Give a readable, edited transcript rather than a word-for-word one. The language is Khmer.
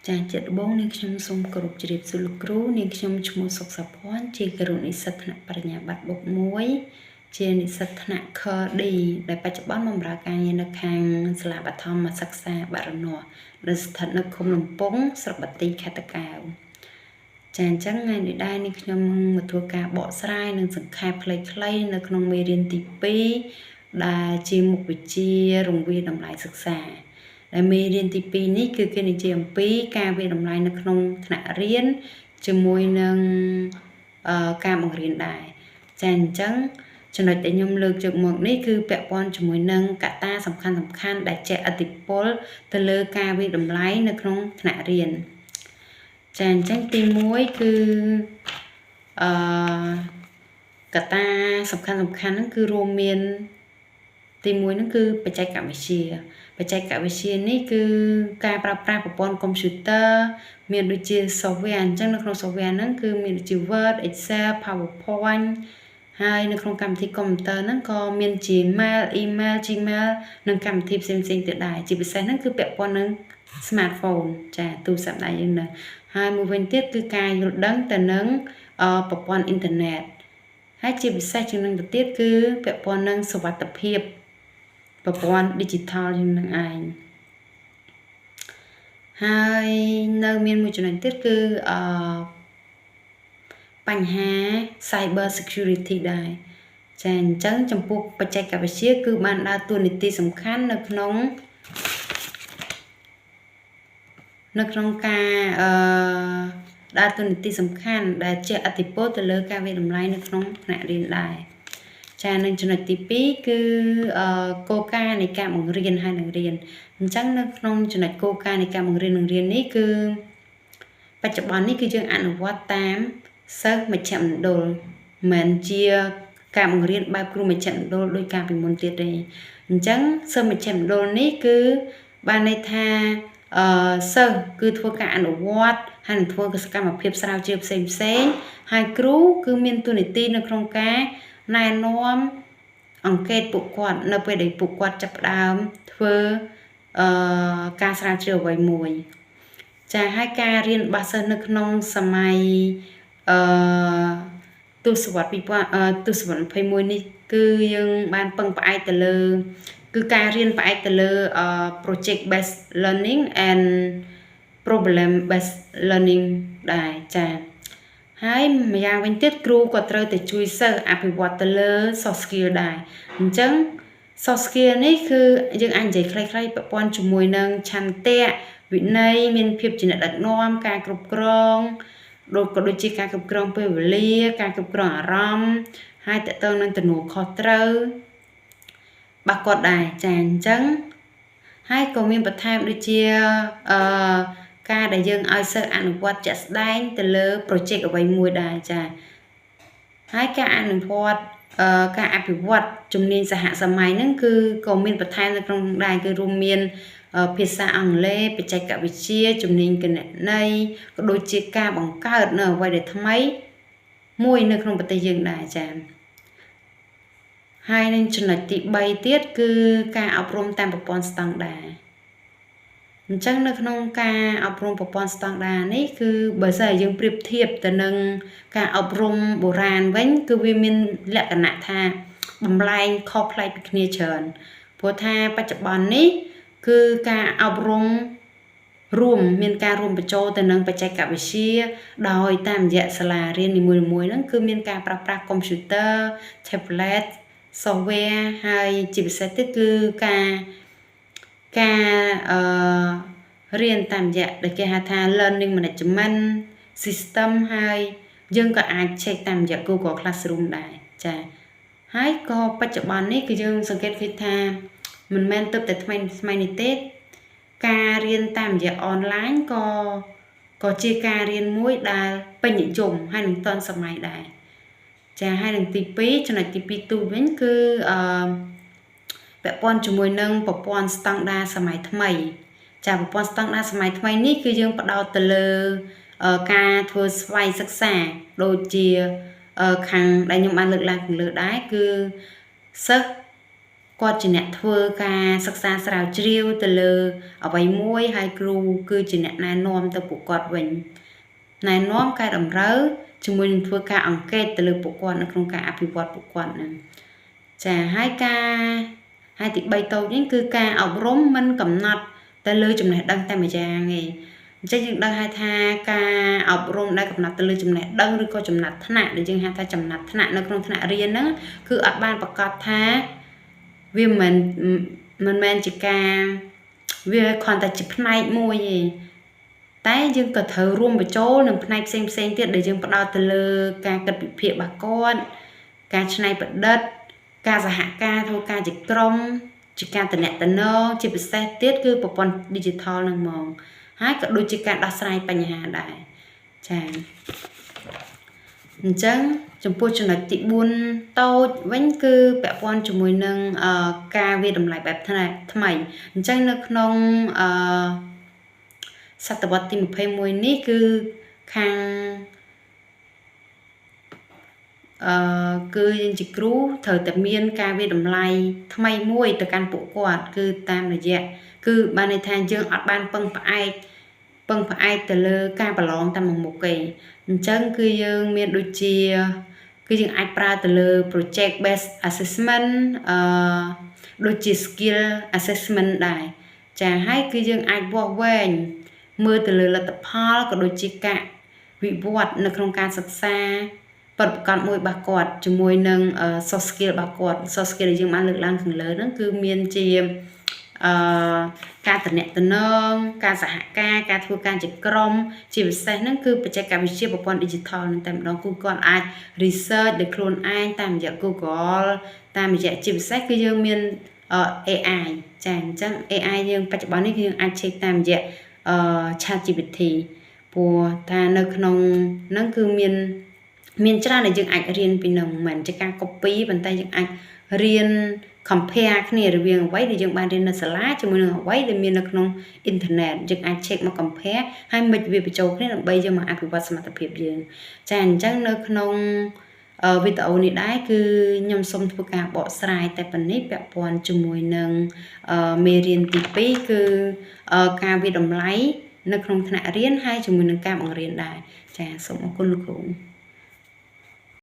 ចាជាដំបូងនាងខ្ញុំសូមគោរពជ្រាបសួរលោកគ្រូនាងខ្ញុំឈ្មោះសុកសាភ័ណ្ឌជាគរុនិស្សិតថ្នាក់បរិញ្ញាបត្របុក1ជានិស្សិតថ្នាក់ KD ដែលបច្ចុប្បន្នបម្រើការងារនៅខាងសាលាបឋមសិក្សាបារណោះដែលស្ថិតនៅឃុំលំពង់ស្រុកបាទីខេត្តតាកែវចាអញ្ចឹងថ្ងៃនេះដែរនាងខ្ញុំមកធ្វើការបកស្រាយនិងសង្ខេបខ្លីៗនៅក្នុងមេរៀនទី2ដែលជាមុខវិជ្ជារង្វាស់តម្លៃសិក្សាដែលមេរៀនទី2នេះគឺគេនិយាយអំពីការវិតម្លៃនៅក្នុងថ្នាក់រៀនជាមួយនឹងការបង្រៀនដែរចាអញ្ចឹងចំណុចដែលខ្ញុំលើកយកមកនេះគឺពាក់ព័ន្ធជាមួយនឹងកត្តាសំខាន់ដែលជះឥទ្ធិពលទៅលើការវិតម្លៃនៅក្នុងថ្នាក់រៀនចាអញ្ចឹងទី1គឺកត្តាសំខាន់ហ្នឹងគឺរួមមានទី1ហ្នឹងគឺបច្ចេកវិទ្យានេះគឺការប្រើប្រាស់ប្រព័ន្ធកុំព្យូទ័រមានដូចជា software អញ្ចឹងនៅក្នុង software ហ្នឹងគឺមានដូចជា Word Excel PowerPoint ហើយនៅក្នុងកម្មវិធីកុំព្យូទ័រហ្នឹងក៏មានជា Mail Email Gmail និងកម្មវិធីផ្សេងៗទៀតដែរជាពិសេសហ្នឹងគឺពាក់ព័ន្ធនឹង smartphone ចាទូរស័ព្ទដៃយើងហ្នឹងហើយមួយវិញទៀតគឺការយល់ដឹងទៅនឹងប្រព័ន្ធអ៊ីនធឺណិតហើយជាពិសេសជាងនឹងទៅទៀតគឺពាក់ព័ន្ធនឹងសុវត្ថិភាពប្រព័ន្ធ digital យើងនឹងឯងហើយនៅមានមួយចំណុចទៀតគឺបញ្ហា cyber security ដែរចាអញ្ចឹងចំពោះបច្ចេកវិទ្យាគឺបានដើរតួនាទីសំខាន់នៅក្នុងការដើរតួនាទីសំខាន់ដែលជះឥទ្ធិពលទៅលើការវិតម្លៃនៅក្នុងថ្នាក់រៀនដែរចានឹងចំណុចទី2គឺគោលការណ៍នៃការបង្រៀនហើយនឹងរៀនអញ្ចឹងនៅក្នុងចំណុចគោលការណ៍នៃការបង្រៀននឹងរៀននេះគឺបច្ចុប្បន្ននេះគឺយើងអនុវត្តតាមសិស្សមជ្ឈមណ្ឌលមិនជាការបង្រៀនបែបគ្រូមជ្ឈមណ្ឌលដោយការពីមុនទៀតទេអញ្ចឹងសិស្សមជ្ឈមណ្ឌលនេះគឺបានន័យថាសិស្សគឺធ្វើការអនុវត្តហើយនឹងធ្វើសកម្មភាពស្រាវជ្រាវផ្សេងហើយគ្រូគឺមានតួនាទីនៅក្នុងការណែនាំអង្កេតពួកគាត់នៅពេលដែលពួកគាត់ចាប់ផ្ដើមធ្វើការស្រាវជ្រាវអ្វីមួយចាហើយការរៀនរបស់សិស្សនៅក្នុងសម័យទសវត្សរ៍21នេះគឺយើងបានពឹងផ្អែកទៅលើគឺការរៀនផ្អែកទៅលើ project based learning and problem based learning ដែរចាហើយម្យ៉ាងវិញទៀតគ្រូក៏ត្រូវតែជួយសិស្សអភិវឌ្ឍទៅលើ soft skill ដែរអញ្ចឹង soft skill នេះគឺយើងអាចនិយាយខ្លីៗពាក់ព័ន្ធជាមួយនឹងឆន្ទៈវិន័យមានភាពជាអ្នកដឹកនាំការគ្រប់គ្រងដូចជាការគ្រប់គ្រងពេលវេលាការគ្រប់គ្រងអារម្មណ៍ហើយតកតងនឹងទំនួលខុសត្រូវរបស់គាត់ដែរចាអញ្ចឹងហើយក៏មានបន្ថែមដូចជាការដែលយើងឲ្យសិស្សអនុវត្តជាក់ស្ដែងទៅលើ project អ្វីមួយដែរចាហើយការអនុវត្តការអភិវឌ្ឍជំនាញសហសម័យហ្នឹងគឺក៏មានបន្ថែមនៅក្នុងដែរគឺរួមមានភាសាអង់គ្លេសបច្ចេកវិទ្យាជំនាញគណនេយ្យក៏ដូចជាការបង្កើតនៅអ្វីដែលថ្មីមួយនៅក្នុងប្រទេសយើងដែរចាហើយនឹងចំណុចទី3ទៀតគឺការអប់រំតាមប្រព័ន្ធស្តង់ដារអញ្ចឹងនៅក្នុងការអប់រំប្រព័ន្ធស្តង់ដារនេះគឺបើសិនជាយើងប្រៀបធៀបទៅនឹងការអប់រំបុរាណវិញគឺវាមានលក្ខណៈថាបំលែងខុសប្លែកពីគ្នាច្រើនព្រោះថាបច្ចុប្បន្ននេះគឺការអប់រំមានការរួមបញ្ចូលទៅនឹងបច្ចេកវិទ្យាដោយតាមរយៈសាលារៀននីមួយៗហ្នឹងគឺមានការប្រើប្រាស់កុំព្យូទ័រ tablet software ហើយជាពិសេសទៀតគឺការរៀនតាមរយៈដែលគេហៅថា learning management system ហើយយើងក៏អាច check តាមរយៈ Google Classroom ដែរចាហើយក៏បច្ចុប្បន្ននេះគឺយើងសង្កេតឃើញថាមិនមែនទើបតែថ្មីនេះទេការរៀនតាមរយៈ online ក៏ជាការរៀនមួយដែលពេញនិយមហើយនឹងទាន់សម័យដែរចាហើយនឹងទី2ចំណុចទី2ទូវិញគឺពាក់ព័ន្ធជាមួយនឹងប្រព័ន្ធស្តង់ដារសម័យថ្មីចាប្រព័ន្ធស្តង់ដារសម័យថ្មីនេះគឺយើងផ្ដោតទៅលើការធ្វើស្វ័យសិក្សាដូចជាខាងដែលខ្ញុំបានលើកឡើងខាងលើដែរគឺសិស្ស គាត់ជាអ្នកធ្វើការសិក្សាស្រាវជ្រាវទៅលើអ្វីមួយហើយគ្រូគឺជាអ្នកណែនាំទៅពួកគាត់វិញណែនាំកែតម្រូវជាមួយនឹងធ្វើការអង្កេតទៅលើពួកគាត់នៅក្នុងការអភិវឌ្ឍពួកគាត់ហ្នឹងចាហើយទី3តូចនេះគឺការអប់រំមិនកំណត់ទៅលើចំណេះដឹងតែម្យ៉ាងទេអញ្ចឹងយើងដឹងហើយថាការអប់រំដែលកំណត់ទៅលើចំណេះដឹងឬក៏ចំណាត់ថ្នាក់ដែលយើងហៅថាចំណាត់ថ្នាក់នៅក្នុងថ្នាក់រៀនហ្នឹងគឺអត់បានប្រកាសថាវាមិនមែនជាការវាគ្រាន់តែជាផ្នែកមួយទេតែយើងក៏ត្រូវរួមបញ្ចូលនឹងផ្នែកផ្សេងទៀតដែលយើងផ្ដោតទៅលើការគិតវិភាគរបស់គាត់ការច្នៃប្រឌិតការសហការធ្វើការជាក្រុមជាការតំណែងជាពិសេសទៀតគឺប្រព័ន្ធ digital ហ្នឹងហ្មងហើយក៏ដូចជាការដោះស្រាយបញ្ហាដែរចា៎អញ្ចឹងចំពោះចំណុចទី4តូចវិញគឺពាក់ព័ន្ធជាមួយនឹងការវាតម្លៃបែបថ្មីអញ្ចឹងនៅក្នុងសតវត្សទី21នេះគឺខាងគឺយើងជាគ្រូត្រូវតែមានការវាតម្លៃថ្មីមួយទៅកាន់ពួកគាត់គឺតាមរយៈគឺបានន័យថាយើងអត់បានពឹងផ្អែកទៅលើការប្រឡងតាមមុខទេអញ្ចឹងគឺយើងមានដូចជាគឺយើងអាចប្រើទៅលើ project based assessment ដូចជា skill assessment ដែរចាហើយគឺយើងអាចវាស់វែងមើលទៅលើលទ្ធផលក៏ដូចជាការវិវត្តនៅក្នុងការសិក្សាប្រកបមួយរបស់គាត់ជាមួយនឹង soft skill របស់គាត់ soft skill ដែលយើងបានលើកឡើងខាងលើហ្នឹងគឺមានជាការតំណែងការសហការការធ្វើការជាក្រុមជាពិសេសហ្នឹងគឺបច្ចេកវិទ្យាប្រព័ន្ធ digital ហ្នឹងតែម្ដងគឺគាត់អាច research ដោយខ្លួនឯងតាមរយៈ Google តាមរយៈជាពិសេសគឺយើងមាន AI ចាអញ្ចឹង AI យើងបច្ចុប្បន្ននេះគឺយើងអាច check តាមរយៈChatGPT ព្រោះថានៅក្នុងហ្នឹងគឺមានច្រើនដែលយើងអាចរៀនពីនឹងមិនមែនជាការ copy ប៉ុន្តែយើងអាចរៀន compare គ្នារវាងអ្វីដែលយើងបានរៀននៅសាលាជាមួយនឹងអ្វីដែលមាននៅក្នុងអ៊ីនធឺណិតយើងអាច check មក compare ហើយមិនវាបញ្ចូលគ្នាដើម្បីយើងមកអភិវឌ្ឍសមត្ថភាពយើងចាអញ្ចឹងនៅក្នុងវីដេអូនេះដែរគឺខ្ញុំសូមធ្វើការបកស្រាយតែប៉ុណ្ណេះពាក់ព័ន្ធជាមួយនឹងមេរៀនទី2គឺការវិតម្លៃនៅក្នុងថ្នាក់រៀនហើយជាមួយនឹងការបង្រៀនដែរចាសូមអរគុណលោកគ្រូ